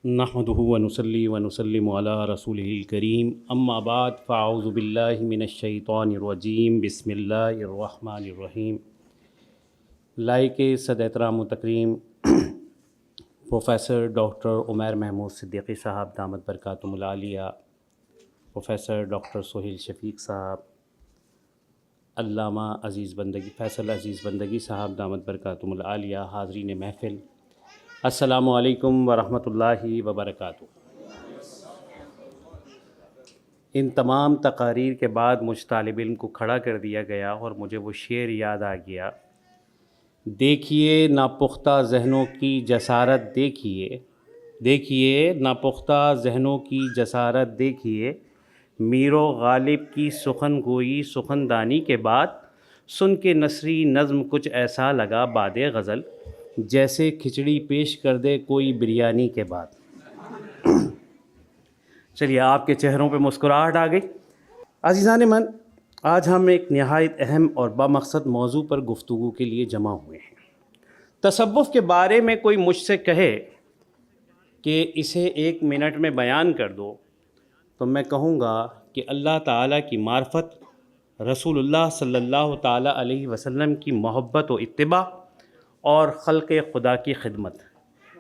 نحمدہ ونصلی ونسلم علی رسولہ الکریم اما بعد فاعوذ باللہ من الشیطان الرجیم بسم اللہ الرحمن الرحیم۔ لائق صد احترام و تکریم پروفیسر ڈاکٹر عمیر محمود صدیقی صاحب دامت برکاتہم العالیہ، پروفیسر ڈاکٹر سہیل شفیق صاحب، علامہ عزیز بندگی فیصل عزیز بندگی صاحب دامت برکاتہم العالیہ، حاضرین محفل، السلام علیکم ورحمۃ اللہ وبرکاتہ۔ ان تمام تقاریر کے بعد مجھ طالب علم کو کھڑا کر دیا گیا اور مجھے وہ شعر یاد آ گیا، دیکھیے ناپختہ ذہنوں کی جسارت، دیکھیے ناپختہ ذہنوں کی جسارت، دیکھیے میر و غالب کی سخن گوئی سخندانی کے بعد سن کے نثری نظم کچھ ایسا لگا باد غزل، جیسے کھچڑی پیش کر دے کوئی بریانی کے بعد۔ چلیے، آپ کے چہروں پہ مسکراہٹ آ گئی۔ عزیزان من، آج ہم ایک نہایت اہم اور بامقصد موضوع پر گفتگو کے لیے جمع ہوئے ہیں۔ تصوف کے بارے میں کوئی مجھ سے کہے کہ اسے 1 منٹ میں بیان کر دو تو میں کہوں گا کہ اللہ تعالیٰ کی معرفت، رسول اللہ صلی اللہ تعالیٰ علیہ وسلم کی محبت و اتباع اور خلق خدا کی خدمت،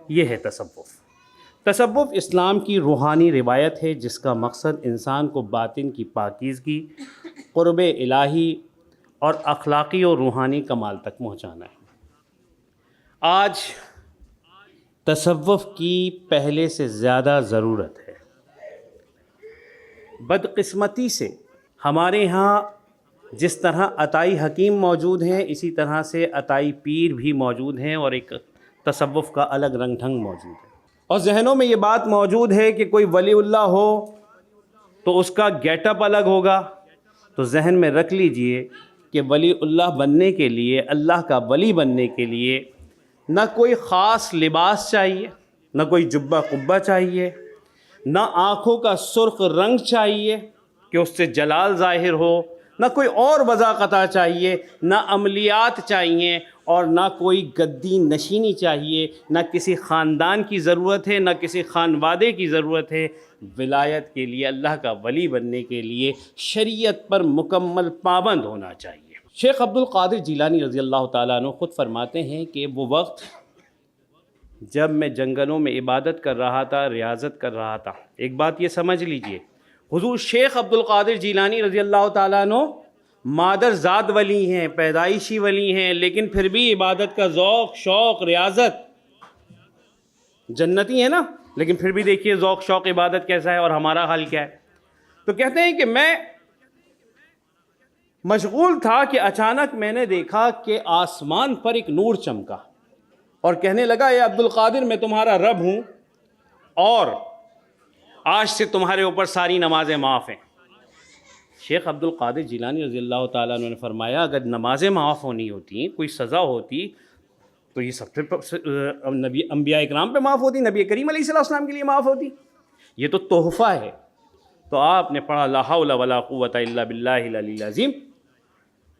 یہ ہے تصوف۔ تصوف اسلام کی روحانی روایت ہے جس کا مقصد انسان کو باطن کی پاکیزگی، قرب الہی اور اخلاقی و روحانی کمال تک پہنچانا ہے۔ آج تصوف کی پہلے سے زیادہ ضرورت ہے۔ بدقسمتی سے ہمارے ہاں جس طرح عطائی حکیم موجود ہیں، اسی طرح سے عطائی پیر بھی موجود ہیں، اور ایک تصوف کا الگ رنگ ڈھنگ موجود ہے۔ اور ذہنوں میں یہ بات موجود ہے کہ کوئی ولی اللہ ہو تو اس کا گیٹ اپ الگ ہوگا، تو ذہن میں رکھ لیجئے کہ ولی اللہ بننے کے لیے، اللہ کا ولی بننے کے لیے نہ کوئی خاص لباس چاہیے، نہ کوئی جبہ قبہ چاہیے، نہ آنکھوں کا سرخ رنگ چاہیے کہ اس سے جلال ظاہر ہو، نہ کوئی اور وضاقتہ چاہیے، نہ عملیات چاہیے، اور نہ کوئی گدی نشینی چاہیے، نہ کسی خاندان کی ضرورت ہے، نہ کسی خانوادے کی ضرورت ہے۔ ولایت کے لیے، اللہ کا ولی بننے کے لیے شریعت پر مکمل پابند ہونا چاہیے۔ شیخ عبد القادر جیلانی رضی اللہ تعالیٰ عنہ خود فرماتے ہیں کہ وہ وقت جب میں جنگلوں میں عبادت کر رہا تھا، ریاضت کر رہا تھا، ایک بات یہ سمجھ لیجئے، حضور شیخ عبد القادر جیلانی رضی اللہ تعالیٰ عنہ مادر ذات ولی ہیں، پیدائشی ولی ہیں، لیکن پھر بھی عبادت کا ذوق، شوق، ریاضت، جنتی ہے نا، لیکن پھر بھی دیکھیے ذوق، شوق، عبادت کیسا ہے، اور ہمارا حال کیا ہے۔ تو کہتے ہیں کہ میں مشغول تھا کہ اچانک میں نے دیکھا کہ آسمان پر ایک نور چمکا اور کہنے لگا، اے عبد القادر، میں تمہارا رب ہوں اور آج سے تمہارے اوپر ساری نمازیں معاف ہیں۔ شیخ عبد القادر جیلانی رضی اللہ تعالیٰ عنہ نے فرمایا، اگر نمازیں معاف ہونی ہوتی، کوئی سزا ہوتی، تو یہ سب سے نبی انبیاء اکرام پہ معاف ہوتی، نبی کریم علیہ السلام کے لیے معاف ہوتی۔ یہ تو تحفہ ہے۔ تو آپ نے پڑھا لا حول ولا قوۃ الا باللہ العلی العظیم،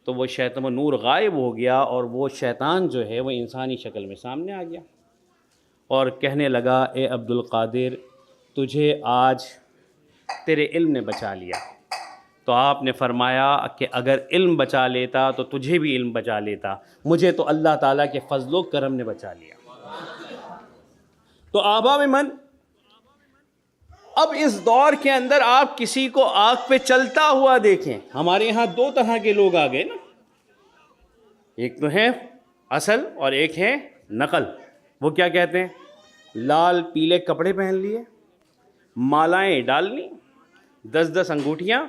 تو وہ شیطان، وہ نور غائب ہو گیا، اور وہ شیطان جو ہے وہ انسانی شکل میں سامنے آ گیا اور کہنے لگا، اے عبد القادر، تجھے آج تیرے علم نے بچا لیا۔ تو آپ نے فرمایا کہ اگر علم بچا لیتا تو تجھے بھی علم بچا لیتا، مجھے تو اللہ تعالیٰ کے فضل و کرم نے بچا لیا۔ تو آبا میں من، اب اس دور کے اندر آپ کسی کو آنکھ پہ چلتا ہوا دیکھیں، ہمارے یہاں 2 طرح کے لوگ آ گئے نا، ایک تو ہے اصل اور ایک ہے نقل۔ وہ کیا کہتے ہیں؟ لال پیلے کپڑے پہن لیے، مالائیں ڈال لی، 10 انگوٹھیاں،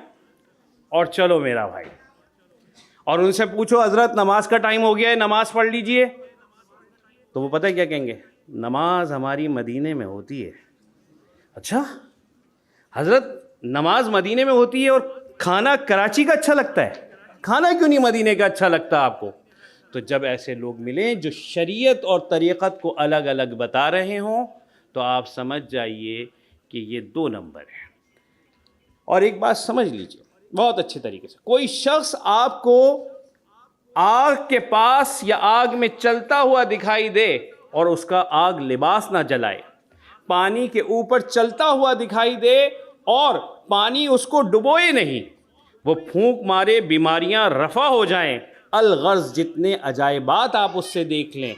اور چلو میرا بھائی، اور ان سے پوچھو حضرت نماز کا ٹائم ہو گیا ہے، نماز پڑھ لیجئے، تو وہ پتہ کیا کہیں گے؟ نماز ہماری مدینے میں ہوتی ہے۔ اچھا حضرت، نماز مدینے میں ہوتی ہے اور کھانا کراچی کا اچھا لگتا ہے، کھانا کیوں نہیں مدینے کا اچھا لگتا آپ کو؟ تو جب ایسے لوگ ملیں جو شریعت اور طریقت کو الگ الگ بتا رہے ہوں تو آپ سمجھ جائیے کہ یہ 2 نمبر ہے۔ اور ایک بات سمجھ لیجئے بہت اچھے طریقے سے، کوئی شخص آپ کو آگ کے پاس یا آگ میں چلتا ہوا دکھائی دے اور اس کا آگ لباس نہ جلائے، پانی کے اوپر چلتا ہوا دکھائی دے اور پانی اس کو ڈبوئے نہیں، وہ پھونک مارے بیماریاں رفع ہو جائیں، الغرض جتنے عجائبات آپ اس سے دیکھ لیں،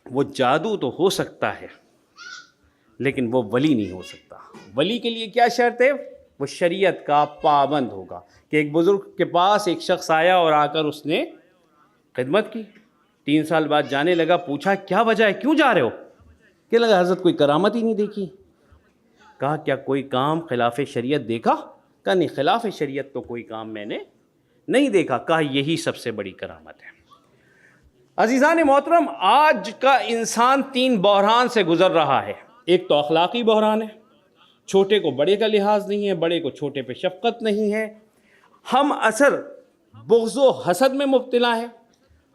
وہ جادو تو ہو سکتا ہے لیکن وہ ولی نہیں ہو سکتا۔ ولی کے لیے کیا شرط ہے؟ وہ شریعت کا پابند ہوگا۔ کہ ایک بزرگ کے پاس ایک شخص آیا اور آ کر اس نے خدمت کی، 3 سال بعد جانے لگا، پوچھا کیا وجہ ہے، کیوں جا رہے ہو؟ کہ لگا حضرت کوئی کرامت ہی نہیں دیکھی۔ کہا کیا کوئی کام خلاف شریعت دیکھا؟ کہا نہیں، خلاف شریعت تو کوئی کام میں نے نہیں دیکھا۔ کہا یہی سب سے بڑی کرامت ہے۔ عزیزان محترم، آج کا انسان 3 بحران سے گزر رہا ہے۔ ایک تو اخلاقی بحران ہے، چھوٹے کو بڑے کا لحاظ نہیں ہے، بڑے کو چھوٹے پہ شفقت نہیں ہے، ہم اثر بغض و حسد میں مبتلا ہے۔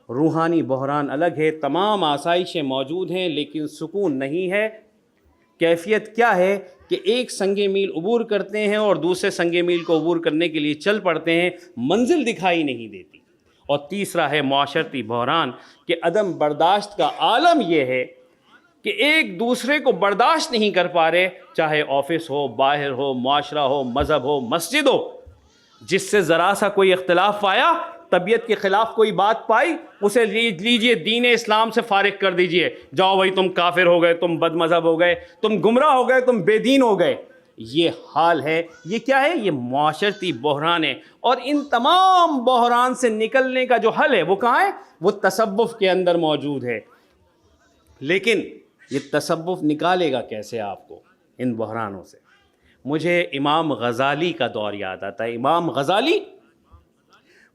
روحانی بحران الگ ہے، تمام آسائشیں موجود ہیں لیکن سکون نہیں ہے۔ کیفیت کیا ہے کہ ایک سنگ میل عبور کرتے ہیں اور دوسرے سنگ میل کو عبور کرنے کے لیے چل پڑتے ہیں، منزل دکھائی نہیں دیتی۔ اور تیسرا ہے معاشرتی بحران کہ عدم برداشت کا عالم یہ ہے کہ ایک دوسرے کو برداشت نہیں کر پا رہے، چاہے آفس ہو، باہر ہو، معاشرہ ہو، مذہب ہو، مسجد ہو، جس سے ذرا سا کوئی اختلاف پایا، طبیعت کے خلاف کوئی بات پائی، اسے لیجئے دین اسلام سے فارغ کر دیجئے، جاؤ بھائی تم کافر ہو گئے، تم بد مذہب ہو گئے، تم گمراہ ہو گئے، تم بے دین ہو گئے۔ یہ حال ہے۔ یہ کیا ہے؟ یہ معاشرتی بحران ہے۔ اور ان تمام بحران سے نکلنے کا جو حل ہے وہ کہاں ہے؟ وہ تصوف کے اندر موجود ہے۔ لیکن یہ تصوف نکالے گا کیسے آپ کو ان بحرانوں سے؟ مجھے امام غزالی کا دور یاد آتا ہے۔ امام غزالی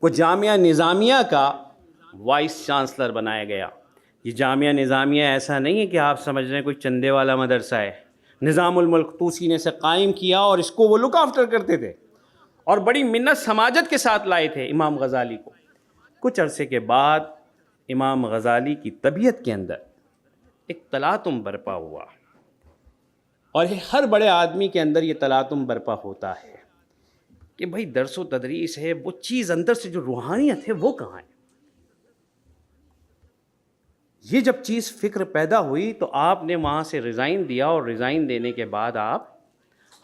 کو جامعہ نظامیہ کا وائس چانسلر بنایا گیا۔ یہ جامعہ نظامیہ ایسا نہیں ہے کہ آپ سمجھ رہے ہیں کوئی چندے والا مدرسہ ہے۔ نظام الملک طوسی نے سے قائم کیا اور اس کو وہ لک آفٹر کرتے تھے اور بڑی منت سماجت کے ساتھ لائے تھے امام غزالی کو۔ کچھ عرصے کے بعد امام غزالی کی طبیعت کے اندر ایک تلاطم برپا ہوا، اور ہر بڑے آدمی کے اندر یہ تلاطم برپا ہوتا ہے کہ بھائی درس و تدریس ہے، وہ چیز اندر سے جو روحانیت ہے وہ کہاں ہے؟ یہ جب چیز فکر پیدا ہوئی تو آپ نے وہاں سے ریزائن دیا، اور ریزائن دینے کے بعد آپ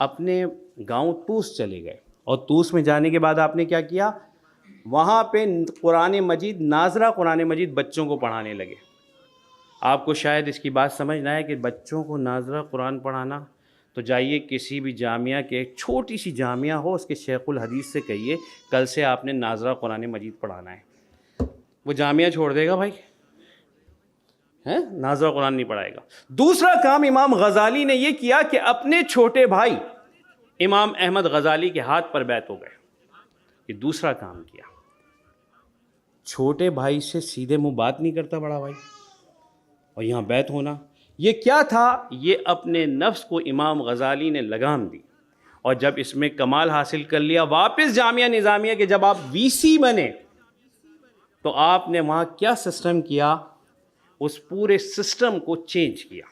اپنے گاؤں توس چلے گئے۔ اور توس میں جانے کے بعد آپ نے کیا کیا؟ وہاں پہ قرآن مجید، ناظرہ قرآن مجید بچوں کو پڑھانے لگے۔ آپ کو شاید اس کی بات سمجھ نہ آئے کہ بچوں کو ناظرہ قرآن پڑھانا، تو جائیے کسی بھی جامعہ کے، ایک چھوٹی سی جامعہ ہو، اس کے شیخ الحدیث سے کہیے کل سے آپ نے ناظرہ قرآن مجید پڑھانا ہے۔ وہ جامعہ چھوڑ دے گا بھائی، ناظرہ قرآن نہیں پڑھائے گا۔ دوسرا کام امام غزالی نے یہ کیا کہ اپنے چھوٹے بھائی امام احمد غزالی کے ہاتھ پر بیعت ہو گئے۔ یہ دوسرا کام کیا۔ چھوٹے بھائی سے سیدھے منہ بات نہیں کرتا بڑا بھائی، اور یہاں بیعت ہونا، یہ کیا تھا؟ یہ اپنے نفس کو امام غزالی نے لگام دی، اور جب اس میں کمال حاصل کر لیا، واپس جامعہ نظامیہ کے جب آپ وی سی بنے تو آپ نے وہاں کیا سسٹم کیا؟ اس پورے سسٹم کو چینج کیا۔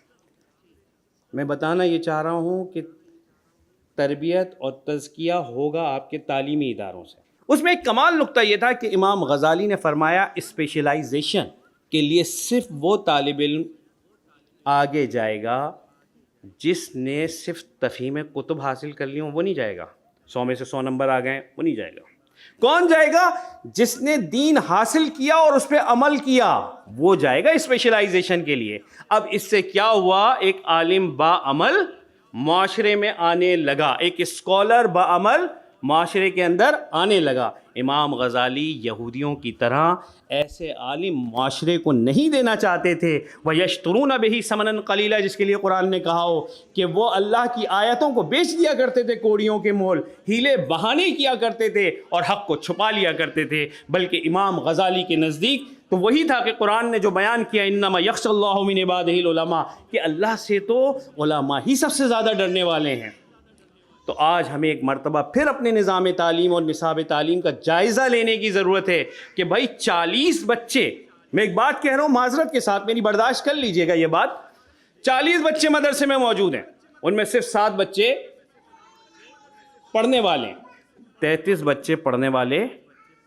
میں بتانا یہ چاہ رہا ہوں کہ تربیت اور تزکیہ ہوگا آپ کے تعلیمی اداروں سے۔ اس میں ایک کمال نقطہ یہ تھا کہ امام غزالی نے فرمایا اسپیشلائزیشن کے لیے صرف وہ طالب علم آگے جائے گا جس نے صرف تفہیم کتب حاصل کر لی ہوں، وہ نہیں جائے گا۔ 100 میں سے 100 نمبر آ گئے، وہ نہیں جائے گا۔ کون جائے گا؟ جس نے دین حاصل کیا اور اس پہ عمل کیا، وہ جائے گا اسپیشلائزیشن کے لیے۔ اب اس سے کیا ہوا؟ ایک عالم با عمل معاشرے میں آنے لگا، ایک اسکالر با عمل معاشرے کے اندر آنے لگا۔ امام غزالی یہودیوں کی طرح ایسے عالم معاشرے کو نہیں دینا چاہتے تھے۔ وَيَشْتُرُونَ بِهِ ثَمَنًا قَلِيلًا، جس کے لیے قرآن نے کہا ہو کہ وہ اللہ کی آیتوں کو بیچ دیا کرتے تھے کوڑیوں کے مول، ہیلے بہانے کیا کرتے تھے اور حق کو چھپا لیا کرتے تھے۔ بلکہ امام غزالی کے نزدیک تو وہی تھا کہ قرآن نے جو بیان کیا انما یخشی اللہ من عبادہ العلماء، کہ اللہ سے تو علماء ہی سب سے زیادہ ڈرنے والے ہیں۔ تو آج ہمیں ایک مرتبہ پھر اپنے نظام تعلیم اور نصاب تعلیم کا جائزہ لینے کی ضرورت ہے کہ بھائی 40 بچے، میں ایک بات کہہ رہا ہوں معذرت کے ساتھ، میری برداشت کر لیجئے گا یہ بات، 40 بچے مدرسے میں موجود ہیں، ان میں صرف 7 بچے پڑھنے والے ہیں، 33 بچے پڑھنے والے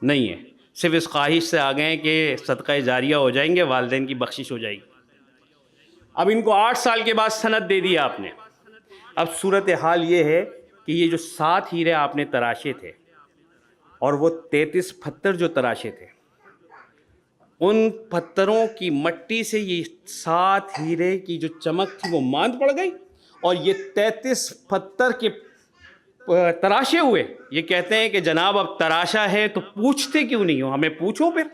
نہیں ہیں، صرف اس خواہش سے آ گئے ہیں کہ صدقہ جاریہ ہو جائیں گے، والدین کی بخشش ہو جائے گی۔ اب ان کو 8 سال کے بعد سند دے دیا آپ نے. اب صورتحال یہ ہے کہ یہ جو 7 ہیرے آپ نے تراشے تھے اور وہ 33 پتھر جو تراشے تھے، ان پتھروں کی مٹی سے یہ 7 ہیرے کی جو چمک تھی وہ ماند پڑ گئی، اور یہ 33 پتھر کے تراشے ہوئے یہ کہتے ہیں کہ جناب اب تراشا ہے تو پوچھتے کیوں نہیں ہو، ہمیں پوچھو پھر،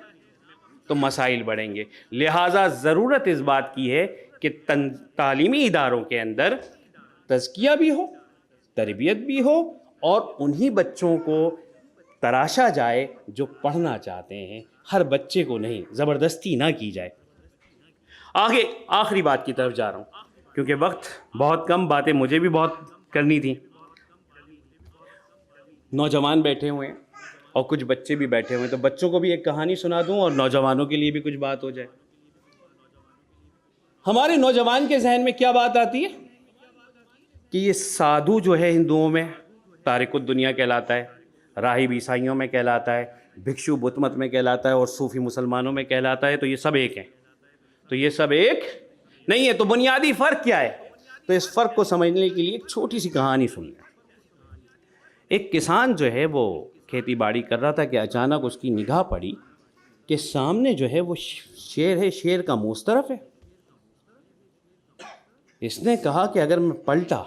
تو مسائل بڑھیں گے. لہٰذا ضرورت اس بات کی ہے کہ تعلیمی اداروں کے اندر تزکیہ بھی ہو، تربیت بھی ہو، اور انہی بچوں کو تراشا جائے جو پڑھنا چاہتے ہیں. ہر بچے کو نہیں، زبردستی نہ کی جائے. آگے آخری بات کی طرف جا رہا ہوں کیونکہ وقت بہت کم، باتیں مجھے بھی بہت کرنی تھی. نوجوان بیٹھے ہوئے ہیں اور کچھ بچے بھی بیٹھے ہوئے ہیں، تو بچوں کو بھی ایک کہانی سنا دوں اور نوجوانوں کے لیے بھی کچھ بات ہو جائے. ہمارے نوجوان کے ذہن میں کیا بات آتی ہے کہ یہ سادھو جو ہے ہندوؤں میں تارک الدنیا کہلاتا ہے، راہب عیسائیوں میں کہلاتا ہے، بھکشو بدھ مت میں کہلاتا ہے، اور صوفی مسلمانوں میں کہلاتا ہے. تو یہ سب ایک ہیں. تو یہ سب ایک نہیں ہے. تو بنیادی فرق کیا ہے؟ تو اس فرق کو سمجھنے کے لیے ایک چھوٹی سی کہانی سن لیں. ایک کسان جو ہے وہ کھیتی باڑی کر رہا تھا کہ اچانک اس کی نگاہ پڑی کہ سامنے جو ہے وہ شیر ہے، شیر کا منہ اس طرف ہے. اس نے کہا کہ اگر میں پلٹا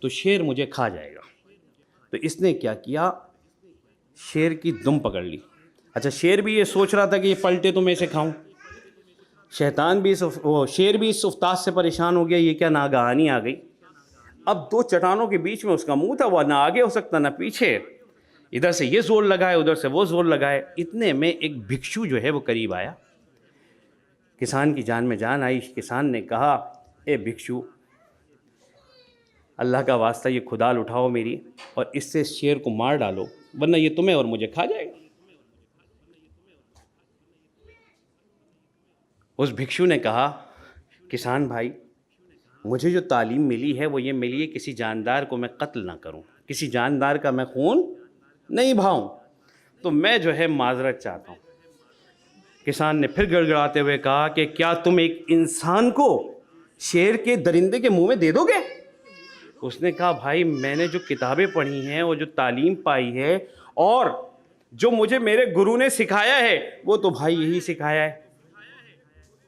تو شیر مجھے کھا جائے گا. تو اس نے کیا کیا، شیر کی دم پکڑ لی. اچھا، شیر بھی یہ سوچ رہا تھا کہ یہ پلٹے تو میں اسے کھاؤں. شیطان بھی شیر بھی اس افتاد سے پریشان ہو گیا، یہ کیا ناگہانی آ گئی. اب 2 چٹانوں کے بیچ میں اس کا منہ تھا، وہ نہ آگے ہو سکتا نہ پیچھے. ادھر سے یہ زور لگائے، ادھر سے وہ زور لگائے. اتنے میں ایک بھکشو جو ہے وہ قریب آیا. کسان کی جان میں جان آئی. کسان نے کہا، اے بھکشو، اللہ کا واسطہ یہ کھدال اٹھاؤ میری اور اس سے شیر کو مار ڈالو، ورنہ یہ تمہیں اور مجھے کھا جائے گا. اس بھکشو نے کہا، کسان بھائی، مجھے جو تعلیم ملی ہے وہ یہ ملی ہے کسی جاندار کو میں قتل نہ کروں، کسی جاندار کا میں خون نہیں بہاؤں، تو میں جو ہے معذرت چاہتا ہوں. کسان نے پھر گڑ گڑاتے ہوئے کہا کہ کیا تم ایک انسان کو شیر کے درندے کے منہ میں دے دو گے؟ اس نے کہا، بھائی میں نے جو کتابیں پڑھی ہیں اور جو تعلیم پائی ہے اور جو مجھے میرے گرو نے سکھایا ہے وہ تو بھائی یہی سکھایا ہے.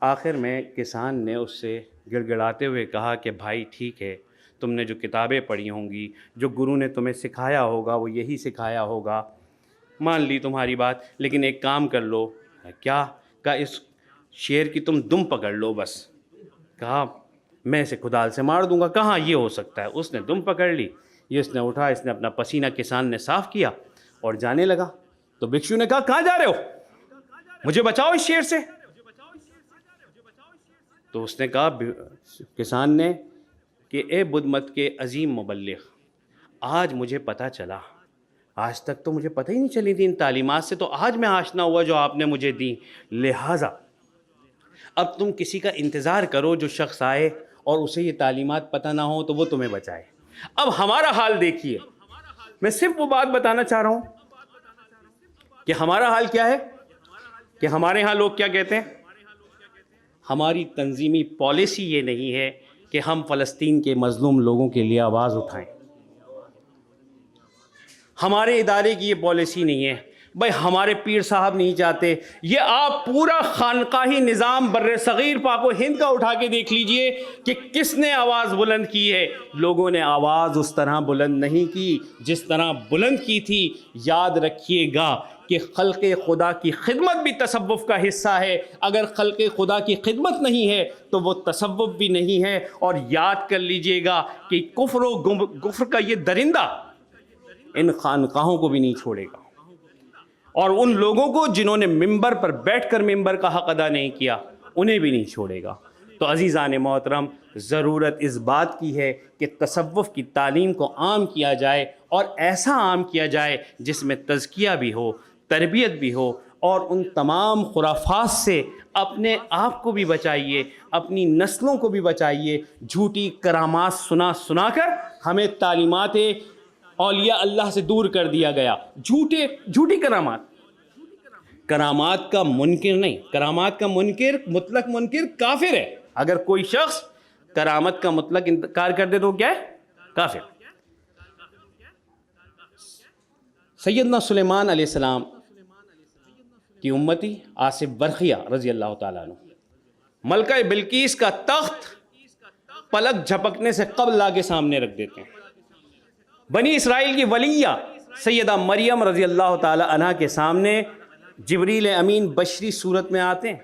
آخر میں کسان نے اس سے گڑ گڑاتے ہوئے کہا کہ بھائی ٹھیک ہے، تم نے جو کتابیں پڑھی ہوں گی، جو گرو نے تمہیں سکھایا ہوگا وہ یہی سکھایا ہوگا، مان لی تمہاری بات، لیکن ایک کام کر لو. کیا؟ کہا اس شیر کی تم دم پکڑ لو بس. کہا میں اسے کھدال سے مار دوں گا. کہاں یہ ہو سکتا ہے. اس نے دم پکڑ لی، یہ اس نے اٹھا، اس نے اپنا پسینہ کسان نے صاف کیا اور جانے لگا. تو بھکشو نے کہا، کہاں جا رہے ہو؟ مجھے بچاؤ اس شیر سے. تو اس نے کہا کسان نے کہ اے بدھ مت کے عظیم مبلغ، آج مجھے پتہ چلا، آج تک تو مجھے پتہ ہی نہیں چلی تھی ان تعلیمات سے، تو آج میں آشنا ہوا جو آپ نے مجھے دی. لہٰذا اب تم کسی کا انتظار کرو جو شخص آئے اور اسے یہ تعلیمات پتہ نہ ہو تو وہ تمہیں بچائے. اب ہمارا حال دیکھیے. میں صرف وہ بات بتانا چاہ رہا ہوں کہ ہمارا حال کیا ہے، کہ ہمارے ہاں لوگ کیا کہتے ہیں. ہماری تنظیمی پالیسی یہ نہیں ہے کہ ہم فلسطین کے مظلوم لوگوں کے لیے آواز اٹھائیں. ہمارے ادارے کی یہ پالیسی نہیں ہے. بھائی ہمارے پیر صاحب نہیں چاہتے. یہ آپ پورا خانقاہی نظام بر صغیر پاک و ہند کا اٹھا کے دیکھ لیجئے کہ کس نے آواز بلند کی ہے. لوگوں نے آواز اس طرح بلند نہیں کی جس طرح بلند کی تھی. یاد رکھیے گا کہ خلق خدا کی خدمت بھی تصوف کا حصہ ہے. اگر خلق خدا کی خدمت نہیں ہے تو وہ تصوف بھی نہیں ہے. اور یاد کر لیجئے گا کہ کفر کا یہ درندہ ان خانقاہوں کو بھی نہیں چھوڑے گا، اور ان لوگوں کو جنہوں نے ممبر پر بیٹھ کر ممبر کا حق ادا نہیں کیا انہیں بھی نہیں چھوڑے گا. تو عزیزان محترم، ضرورت اس بات کی ہے کہ تصوف کی تعلیم کو عام کیا جائے، اور ایسا عام کیا جائے جس میں تزکیہ بھی ہو، تربیت بھی ہو، اور ان تمام خرافات سے اپنے آپ کو بھی بچائیے، اپنی نسلوں کو بھی بچائیے. جھوٹی کرامات سنا کر ہمیں تعلیمات اولیاء اللہ سے دور کر دیا گیا. جھوٹی کرامات کا منکر نہیں، کرامات کا منکر، مطلق منکر کافر ہے. اگر کوئی شخص کرامت کا مطلق انکار کر دے تو کیا ہے؟ کافر۔ سیدنا سلیمان علیہ السلام کی امتی آصف برخیہ رضی اللہ تعالیٰ عنہ ملکہ بلقیس کا تخت پلک جھپکنے سے قبل لا کے سامنے رکھ دیتے ہیں۔ بنی اسرائیل کی ولیہ سیدہ مریم رضی اللہ تعالی عنہ کے سامنے جبریل امین بشری صورت میں آتے ہیں۔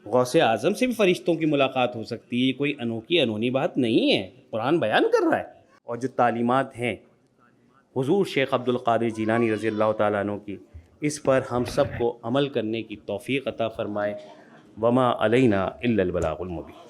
غوث اعظم سے بھی فرشتوں کی ملاقات ہو سکتی ہے، یہ کوئی انوکھی بات نہیں ہے، قرآن بیان کر رہا ہے۔ اور جو تعلیمات ہیں حضور شیخ عبد القادر جیلانی رضی اللہ تعالیٰ عنہ کی، اس پر ہم سب کو عمل کرنے کی توفیق عطا فرمائے۔ وما علینا الا البلاغ المبین۔